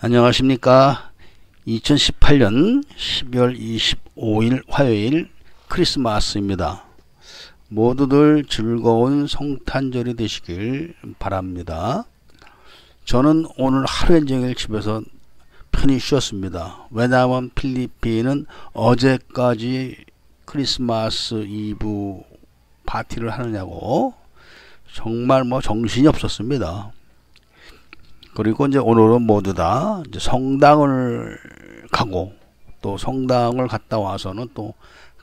안녕하십니까. 2018년 12월 25일 화요일 크리스마스입니다. 모두들 즐거운 성탄절이 되시길 바랍니다. 저는 오늘 하루 종일 집에서 편히 쉬었습니다. 왜냐하면 필리핀은 어제까지 크리스마스 이브 파티를 하느냐고 정말 정신이 없었습니다. 그리고 이제 오늘은 모두 다 이제 성당을 가고, 또 성당을 갔다 와서는 또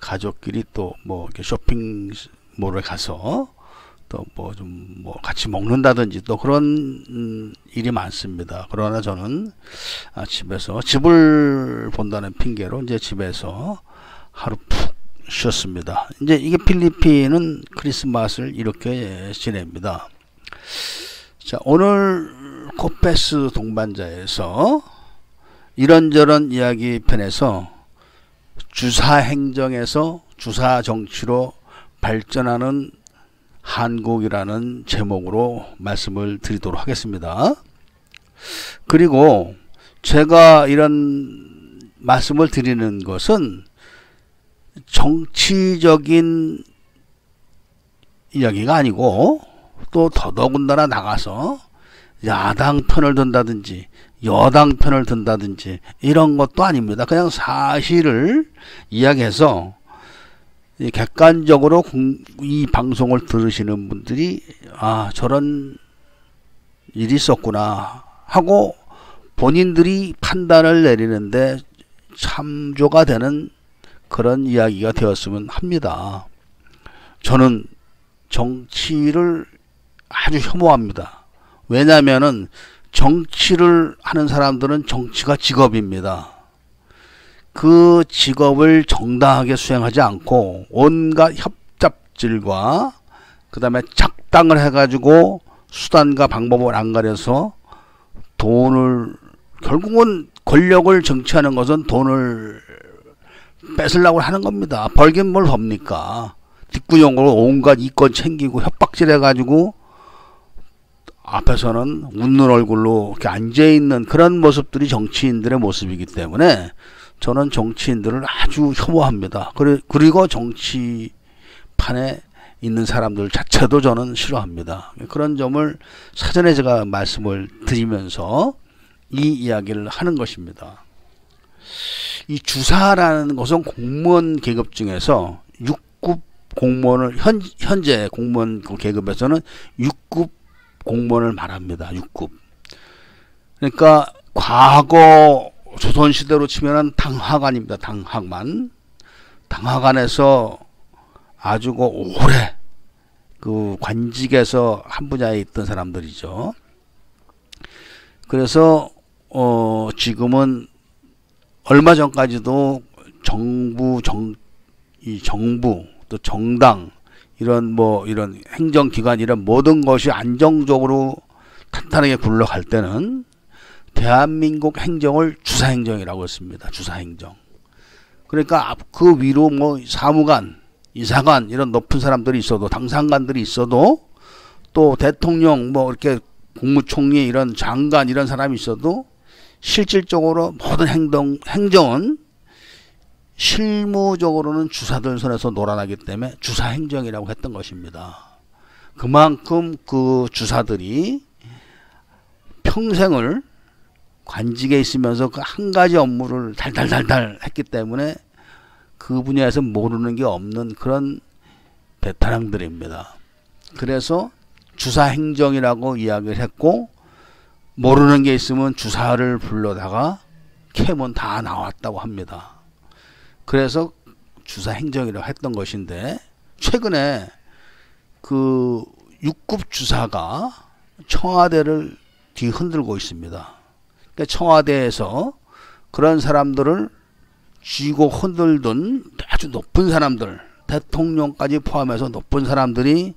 가족끼리 또 이렇게 쇼핑몰에 가서 또 좀 같이 먹는다든지 또 그런 일이 많습니다. 그러나 저는 집에서 집을 본다는 핑계로 이제 집에서 하루 푹 쉬었습니다. 이제 이게 필리핀은 크리스마스를 이렇게 지냅니다. 자, 오늘 코페스 동반자에서 이런저런 이야기 편에서 주사행정에서 주사정치로 발전하는 한국이라는 제목으로 말씀을 드리도록 하겠습니다. 그리고 제가 이런 말씀을 드리는 것은 정치적인 이야기가 아니고, 또 더더군다나 나가서 야당 편을 든다든지 여당 편을 든다든지 이런 것도 아닙니다. 그냥 사실을 이야기해서 객관적으로 이 방송을 들으시는 분들이 저런 일이 있었구나 하고 본인들이 판단을 내리는데 참조가 되는 그런 이야기가 되었으면 합니다. 저는 정치를 아주 혐오합니다. 왜냐하면은 정치를 하는 사람들은 정치가 직업입니다. 그 직업을 정당하게 수행하지 않고 온갖 협잡질과 그 다음에 작당을 해가지고 수단과 방법을 안 가려서 돈을, 결국은 권력을 정치하는 것은 돈을 뺏으려고 하는 겁니다. 벌긴 뭘 법니까? 뒷구녕으로 온갖 이권 챙기고 협박질 해가지고 앞에서는 웃는 얼굴로 이렇게 앉아있는 그런 모습들이 정치인들의 모습이기 때문에 저는 정치인들을 아주 혐오합니다. 그리고 정치판에 있는 사람들 자체도 저는 싫어합니다. 그런 점을 사전에 제가 말씀을 드리면서 이 이야기를 하는 것입니다. 이 주사라는 것은 공무원 계급 중에서 6급 공무원을 현재 공무원 계급에서는 6급 공무원을 말합니다. 6급. 그러니까 과거 조선시대로 치면은 당하관입니다. 당하관. 당하관에서 아주 오래 그 관직에서 한 분야에 있던 사람들이죠. 그래서 지금은 얼마 전까지도 정부 또 정당 이런 이런 행정기관 이런 모든 것이 안정적으로 탄탄하게 굴러갈 때는 대한민국 행정을 주사행정이라고 했습니다. 주사행정. 그러니까 그 위로 사무관, 이사관 이런 높은 사람들이 있어도, 당상관들이 있어도, 또 대통령 이렇게 국무총리 이런 장관 이런 사람이 있어도 실질적으로 모든 행정은 실무적으로는 주사들 손에서 놀아나기 때문에 주사행정이라고 했던 것입니다. 그만큼 그 주사들이 평생을 관직에 있으면서 그 한 가지 업무를 달달달달 했기 때문에 그 분야에서 모르는 게 없는 그런 베테랑들입니다. 그래서 주사행정이라고 이야기를 했고, 모르는 게 있으면 주사를 불러다가 캐면 다 나왔다고 합니다. 그래서 주사행정이라고 했던 것인데, 최근에 그 6급 주사가 청와대를 뒤흔들고 있습니다. 그러니까 청와대에서 그런 사람들을 쥐고 흔들던 아주 높은 사람들, 대통령까지 포함해서 높은 사람들이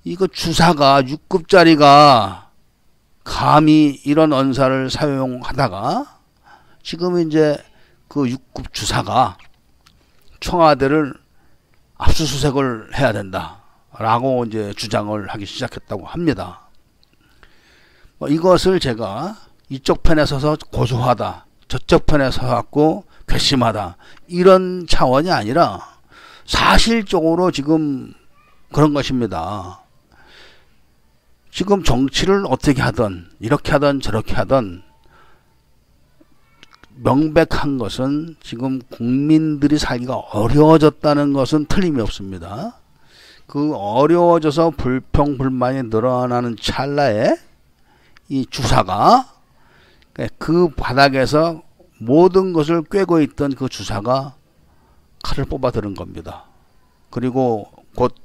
이거 주사가 6급짜리가 감히 이런 언사를 사용하다가 지금 이제 그 6급 주사가 청와대를 압수수색을 해야 된다. 라고 이제 주장을 하기 시작했다고 합니다. 이것을 제가 이쪽 편에 서서 고소하다, 저쪽 편에 서갖고 괘씸하다, 이런 차원이 아니라 사실적으로 지금 그런 것입니다. 지금 정치를 어떻게 하든 이렇게 하든 저렇게 하든 명백한 것은 지금 국민들이 살기가 어려워졌다는 것은 틀림이 없습니다. 그 어려워져서 불평 불만이 늘어나는 찰나에 이 주사가, 그 바닥에서 모든 것을 꿰고 있던 그 주사가 칼을 뽑아 들은 겁니다. 그리고 곧,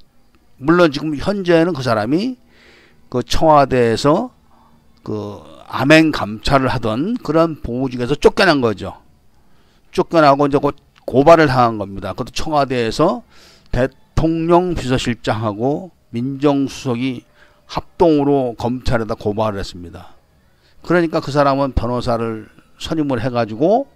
물론 지금 현재는 그 사람이 그 청와대에서 그 암행 감찰을 하던 그런 보직에서 쫓겨난 거죠. 쫓겨나고 이제 곧 고발을 당한 겁니다. 그것도 청와대에서 대통령 비서실장하고 민정수석이 합동으로 검찰에다 고발을 했습니다. 그러니까 그 사람은 변호사를 선임을 해가지고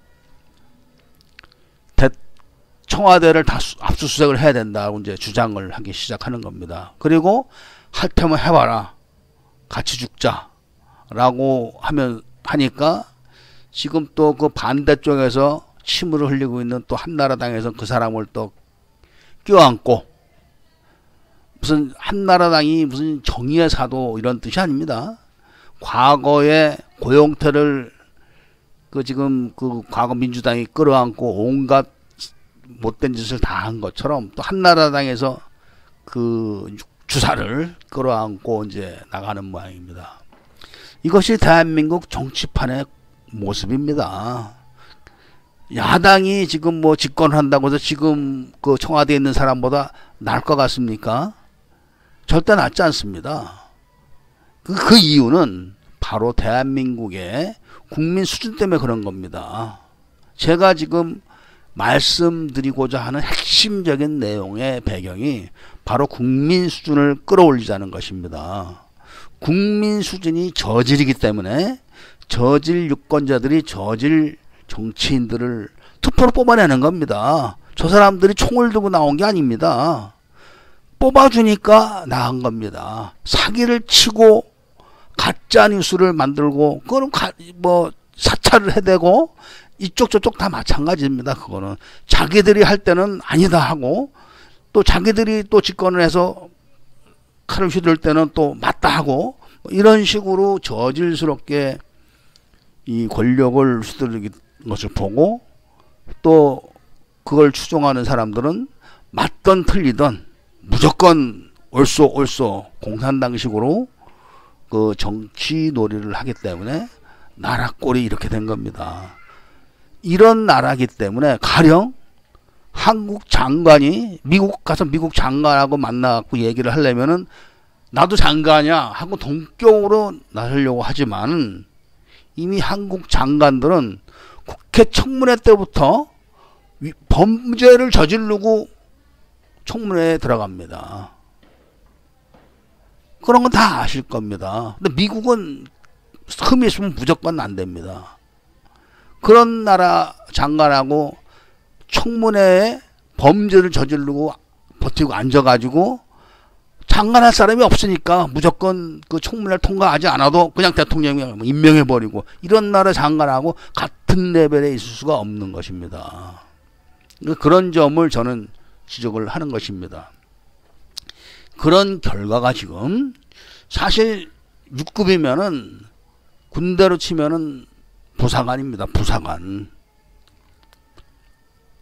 청와대를 다 압수수색을 해야 된다고 이제 주장을 하기 시작하는 겁니다. 그리고 할 테면 해봐라, 같이 죽자라고 하니까 지금 또 그 반대쪽에서 침을 흘리고 있는 또 한나라당에서 그 사람을 또 껴안고, 무슨 한나라당이 무슨 정의의 사도 이런 뜻이 아닙니다. 과거에 고용태를 지금 과거 민주당이 끌어안고 온갖 못된 짓을 다 한 것처럼 또 한나라당에서 그 주사를 끌어안고 이제 나가는 모양입니다. 이것이 대한민국 정치판의 모습입니다. 야당이 지금 뭐 집권한다고 해서 지금 그 청와대에 있는 사람보다 나을 것 같습니까? 절대 낫지 않습니다. 그 이유는 바로 대한민국의 국민 수준 때문에 그런 겁니다. 제가 지금 말씀드리고자 하는 핵심적인 내용의 배경이 바로 국민 수준을 끌어올리자는 것입니다. 국민 수준이 저질이기 때문에 저질 유권자들이 저질 정치인들을 투표로 뽑아내는 겁니다. 저 사람들이 총을 들고 나온 게 아닙니다. 뽑아주니까 나은 겁니다. 사기를 치고 가짜 뉴스를 만들고 그거는 뭐 사찰을 해대고 이쪽 저쪽 다 마찬가지입니다. 그거는 자기들이 할 때는 아니다 하고 또 자기들이 또 집권을 해서 칼을 휘둘 때는 또 맞다 하고 이런 식으로 저질스럽게 이 권력을 휘두르는 것을 보고 또 그걸 추종하는 사람들은 맞던 틀리던 무조건 옳소 공산당식으로 그 정치 놀이를 하기 때문에 나라 꼴이 이렇게 된 겁니다. 이런 나라기 때문에 가령 한국 장관이 미국 가서 미국 장관하고 만나고 얘기를 하려면은 나도 장관이야 하고 동격으로 나서려고 하지만 이미 한국 장관들은 국회 청문회 때부터 범죄를 저지르고 청문회에 들어갑니다. 그런 건 다 아실 겁니다. 근데 미국은 흠이 있으면 무조건 안 됩니다. 그런 나라 장관하고 청문회에 범죄를 저지르고 버티고 앉아가지고 장관할 사람이 없으니까 무조건 그 청문회를 통과하지 않아도 그냥 대통령이 임명해버리고 이런 나라 장관하고 같은 레벨에 있을 수가 없는 것입니다. 그런 점을 저는 지적을 하는 것입니다. 그런 결과가 지금 사실 6급이면은 군대로 치면은 부사관입니다. 부사관.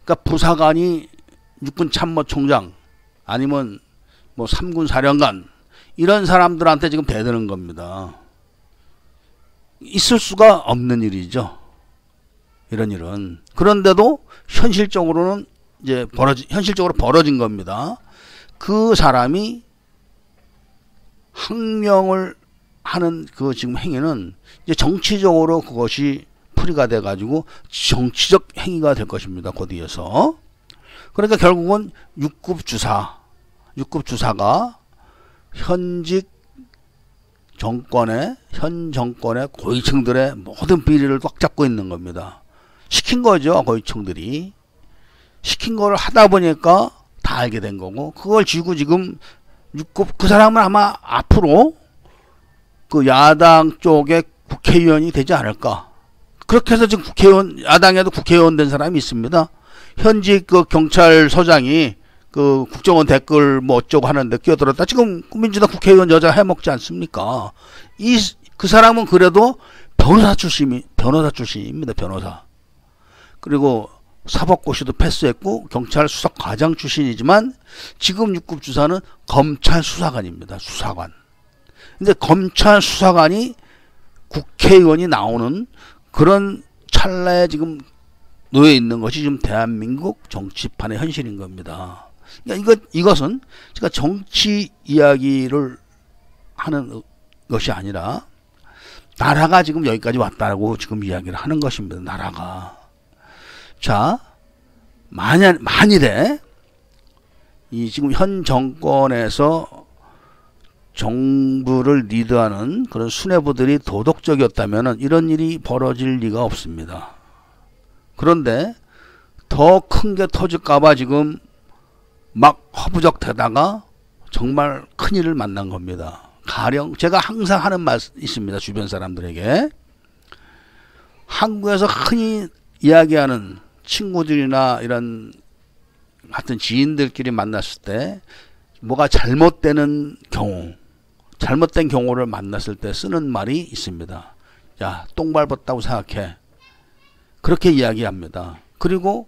그러니까 부사관이 육군 참모총장 아니면 뭐 3군 사령관 이런 사람들한테 지금 대드는 겁니다. 있을 수가 없는 일이죠. 이런 일은. 그런데도 현실적으로는 이제 현실적으로 벌어진 겁니다. 그 사람이 항명을 하는 그 지금 행위는 이제 정치적으로 그것이 풀이가 돼 가지고 정치적 행위가 될 것입니다. 곧이어서. 그러니까 결국은 6급 주사가 현직 정권의 현 정권의 고위층들의 모든 비리를 꽉 잡고 있는 겁니다. 시킨 거죠. 고위층들이. 시킨 거를 하다 보니까 다 알게 된 거고 그걸 쥐고 지금 6급 그 사람은 아마 앞으로 그 야당 쪽의 국회의원이 되지 않을까. 그렇게 해서 지금 국회의원, 야당에도 국회의원 된 사람이 있습니다. 현직 그 경찰서장이 그 국정원 댓글 뭐 어쩌고 하는데 끼어들었다. 지금 민주당 국회의원 여자 해먹지 않습니까? 그 사람은 그래도 변호사 출신입니다. 변호사. 그리고 사법고시도 패스했고 경찰 수사과장 출신이지만 지금 6급 주사는 검찰 수사관입니다. 수사관. 근데 검찰 수사관이 국회의원이 나오는 그런 찰나에 지금 놓여 있는 것이 지금 대한민국 정치판의 현실인 겁니다. 그러니까 이것은 제가 정치 이야기를 하는 것이 아니라 나라가 지금 여기까지 왔다고 지금 이야기를 하는 것입니다. 나라가. 자, 만일에 이 지금 현 정권에서 정부를 리드하는 그런 수뇌부들이 도덕적이었다면 이런 일이 벌어질 리가 없습니다. 그런데 더 큰 게 터질까봐 지금 막 허부적대다가 정말 큰일을 만난 겁니다. 가령 제가 항상 하는 말 있습니다. 주변 사람들에게. 한국에서 흔히 이야기하는 친구들이나 이런 같은 지인들끼리 만났을 때 뭐가 잘못되는 경우, 잘못된 경우를 만났을 때 쓰는 말이 있습니다. 야, 똥 밟았다고 생각해. 그렇게 이야기합니다. 그리고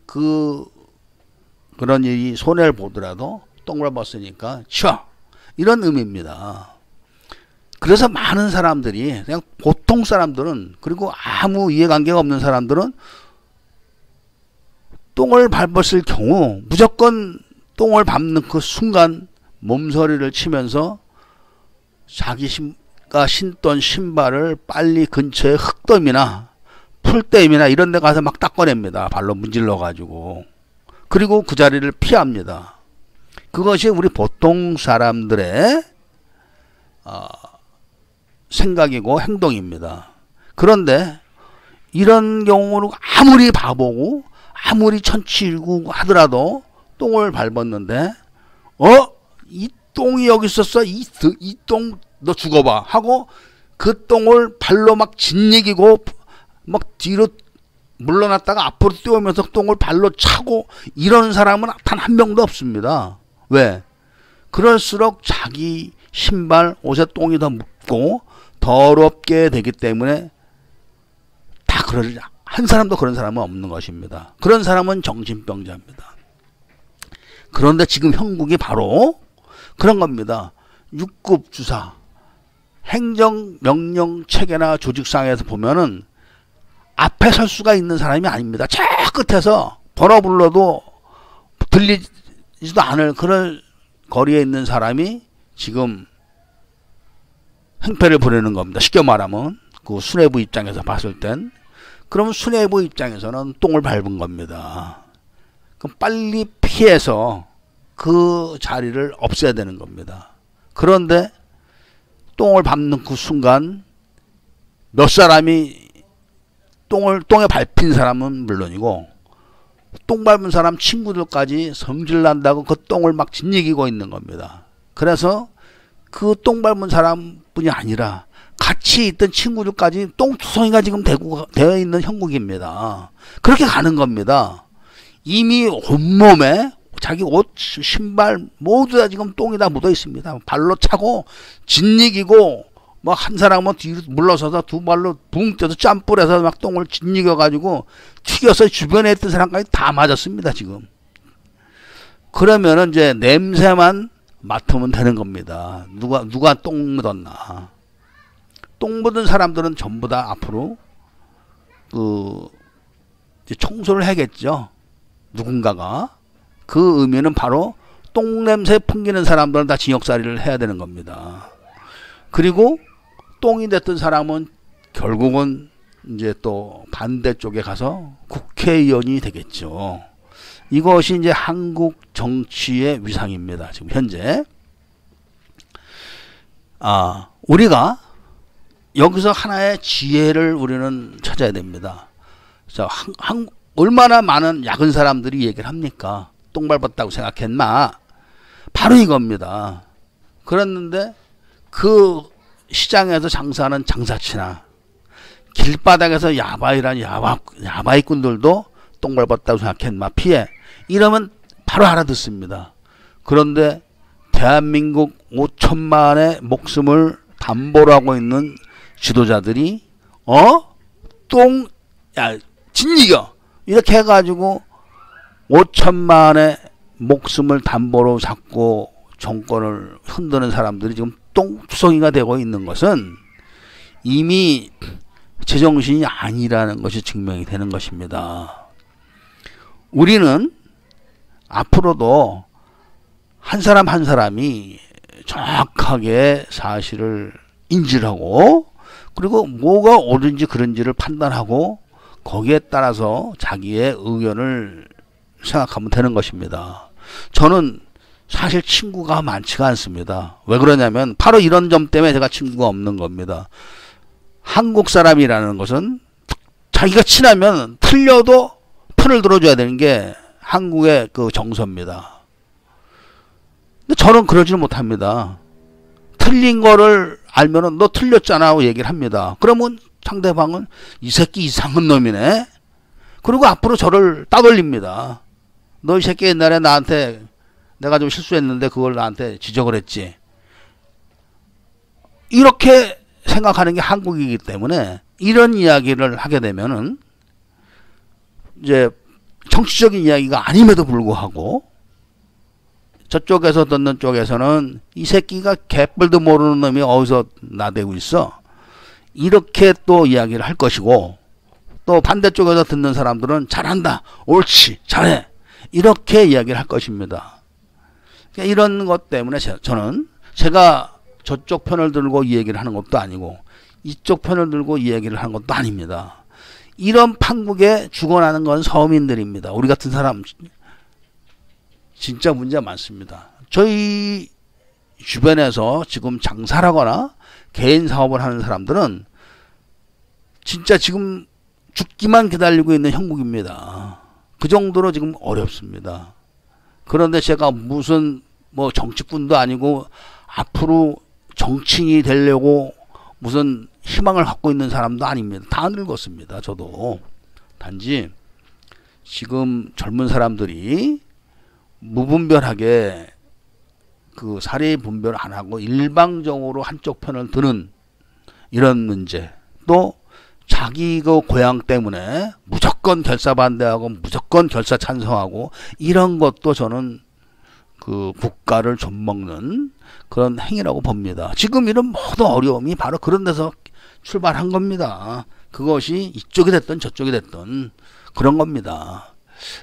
그런 일이 손해를 보더라도 똥 밟았으니까 치워. 이런 의미입니다. 그래서 많은 사람들이 그냥 보통 사람들은 그리고 아무 이해관계가 없는 사람들은 똥을 밟았을 경우 무조건 똥을 밟는 그 순간 몸서리를 치면서 자기가 신던 신발을 빨리 근처에 흙더미나 풀댐이나 이런 데 가서 막 닦아냅니다. 발로 문질러 가지고. 그리고 그 자리를 피합니다. 그것이 우리 보통 사람들의 생각이고 행동입니다. 그런데 이런 경우는 아무리 바보고 아무리 천치고 하더라도 똥을 밟았는데 이 똥이 여기 있었어. 이 똥 너 죽어봐 하고 그 똥을 발로 막 짓이기고 막 뒤로 물러났다가 앞으로 뛰어오면서 똥을 발로 차고 이런 사람은 단 한 명도 없습니다. 왜? 그럴수록 자기 신발 옷에 똥이 더 묻고 더럽게 되기 때문에 다 그러지. 한 사람도 그런 사람은 없는 것입니다. 그런 사람은 정신병자입니다. 그런데 지금 형국이 바로 그런 겁니다. 6급 주사 행정명령 체계나 조직상에서 보면은 앞에 설 수가 있는 사람이 아닙니다. 저 끝에서 번호 불러도 들리지도 않을 그런 거리에 있는 사람이 지금 행패를 부리는 겁니다. 쉽게 말하면 그 수뇌부 입장에서 봤을 땐 그러면 수뇌부 입장에서는 똥을 밟은 겁니다. 그럼 빨리 피해서 그 자리를 없애야 되는 겁니다. 그런데 똥을 밟는 그 순간 몇 사람이 똥에 밟힌 사람은 물론이고 똥 밟은 사람 친구들까지 성질난다고 그 똥을 막 짓이기고 있는 겁니다. 그래서 그 똥 밟은 사람뿐이 아니라 같이 있던 친구들까지 똥투성이가 지금 되어 있는 형국입니다. 그렇게 가는 겁니다. 이미 온몸에 자기 옷, 신발 모두 다 지금 똥이 다 묻어 있습니다. 발로 차고 짓이기고 뭐 한 사람은 뒤로 물러서서 두 발로 붕 떠서 짬불에서 막 똥을 짓이겨 가지고 튀겨서 주변에 있던 사람까지 다 맞았습니다. 지금. 그러면은 이제 냄새만 맡으면 되는 겁니다. 누가 똥 묻었나. 똥 묻은 사람들은 전부 다 앞으로 이제 청소를 해야겠죠. 누군가가. 그 의미는 바로 똥냄새 풍기는 사람들은 다 징역살이를 해야 되는 겁니다. 그리고 똥이 됐던 사람은 결국은 이제 또 반대쪽에 가서 국회의원이 되겠죠. 이것이 이제 한국 정치의 위상입니다. 지금 현재. 우리가 여기서 하나의 지혜를 우리는 찾아야 됩니다. 자, 얼마나 많은 야근 사람들이 얘기를 합니까? 똥 밟았다고 생각했나? 바로 이겁니다. 그랬는데 그 시장에서 장사하는 장사치나 길바닥에서 야바이꾼들도 똥 밟았다고 생각해 막 피해 이러면 바로 알아듣습니다. 그런데 대한민국 5천만의 목숨을 담보로 하고 있는 지도자들이 진이겨 이렇게 해가지고 5천만의 목숨을 담보로 잡고 정권을 흔드는 사람들이 지금 똥투성이가 되고 있는 것은 이미 제정신이 아니라는 것이 증명이 되는 것입니다. 우리는 앞으로도 한 사람 한 사람이 정확하게 사실을 인지를 하고 그리고 뭐가 옳은지 그른지를 판단하고 거기에 따라서 자기의 의견을 생각하면 되는 것입니다. 저는 사실 친구가 많지가 않습니다. 왜 그러냐면 바로 이런 점 때문에 제가 친구가 없는 겁니다. 한국 사람이라는 것은 자기가 친하면 틀려도 편을 들어줘야 되는 게 한국의 그 정서입니다. 근데 저는 그러지를 못합니다. 틀린 거를 알면은 너 틀렸잖아 하고 얘기를 합니다. 그러면 상대방은 이 새끼 이상한 놈이네. 그리고 앞으로 저를 따돌립니다. 너 이 새끼 옛날에 나한테 내가 좀 실수했는데 그걸 나한테 지적을 했지. 이렇게 생각하는 게 한국이기 때문에 이런 이야기를 하게 되면은 이제 정치적인 이야기가 아님에도 불구하고 저쪽에서 듣는 쪽에서는 이 새끼가 개뿔도 모르는 놈이 어디서 나대고 있어. 이렇게 또 이야기를 할 것이고 또 반대쪽에서 듣는 사람들은 잘한다. 옳지. 잘해. 이렇게 이야기를 할 것입니다. 그러니까 이런 것 때문에 저는 제가 저쪽 편을 들고 이 얘기를 하는 것도 아니고 이쪽 편을 들고 이 얘기를 하는 것도 아닙니다. 이런 판국에 죽어나는 건 서민들입니다. 우리 같은 사람 진짜 문제가 많습니다. 저희 주변에서 지금 장사를 하거나 개인 사업을 하는 사람들은 진짜 지금 죽기만 기다리고 있는 형국입니다. 그 정도로 지금 어렵습니다. 그런데 제가 무슨 뭐 정치꾼도 아니고 앞으로 정치인이 되려고 무슨 희망을 갖고 있는 사람도 아닙니다. 다 늙었습니다. 저도. 단지 지금 젊은 사람들이 무분별하게 그 사리 분별 안 하고 일방적으로 한쪽 편을 드는 이런 문제, 또 자기 그 고향 때문에 무조건 결사 반대하고 무조건 결사 찬성하고 이런 것도 저는 그 국가를 좀먹는 그런 행위라고 봅니다. 지금 이런 모든 어려움이 바로 그런 데서 출발한 겁니다. 그것이 이쪽이 됐든 저쪽이 됐든 그런 겁니다.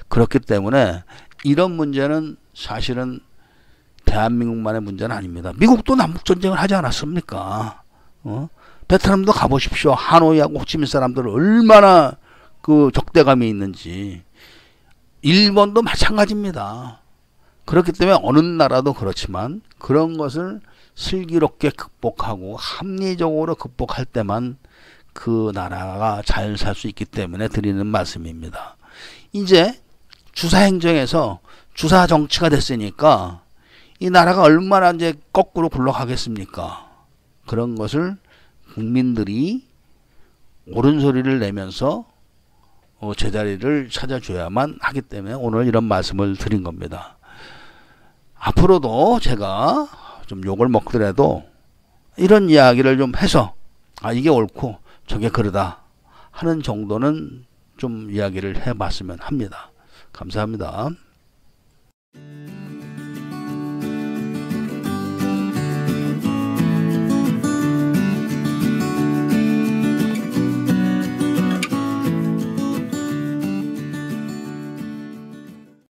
그렇기 때문에 이런 문제는 사실은 대한민국만의 문제는 아닙니다. 미국도 남북전쟁을 하지 않았습니까? 베트남도 가보십시오. 하노이하고 호치민 사람들은 얼마나 그 적대감이 있는지. 일본도 마찬가지입니다. 그렇기 때문에 어느 나라도 그렇지만 그런 것을 슬기롭게 극복하고 합리적으로 극복할 때만 그 나라가 잘 살 수 있기 때문에 드리는 말씀입니다. 이제 주사행정에서 주사정치가 됐으니까 이 나라가 얼마나 이제 거꾸로 굴러가겠습니까? 그런 것을 국민들이 옳은 소리를 내면서 제자리를 찾아줘야만 하기 때문에 오늘 이런 말씀을 드린 겁니다. 앞으로도 제가 좀 욕을 먹더라도 이런 이야기를 좀 해서 이게 옳고 저게 그러다 하는 정도는 좀 이야기를 해봤으면 합니다. 감사합니다.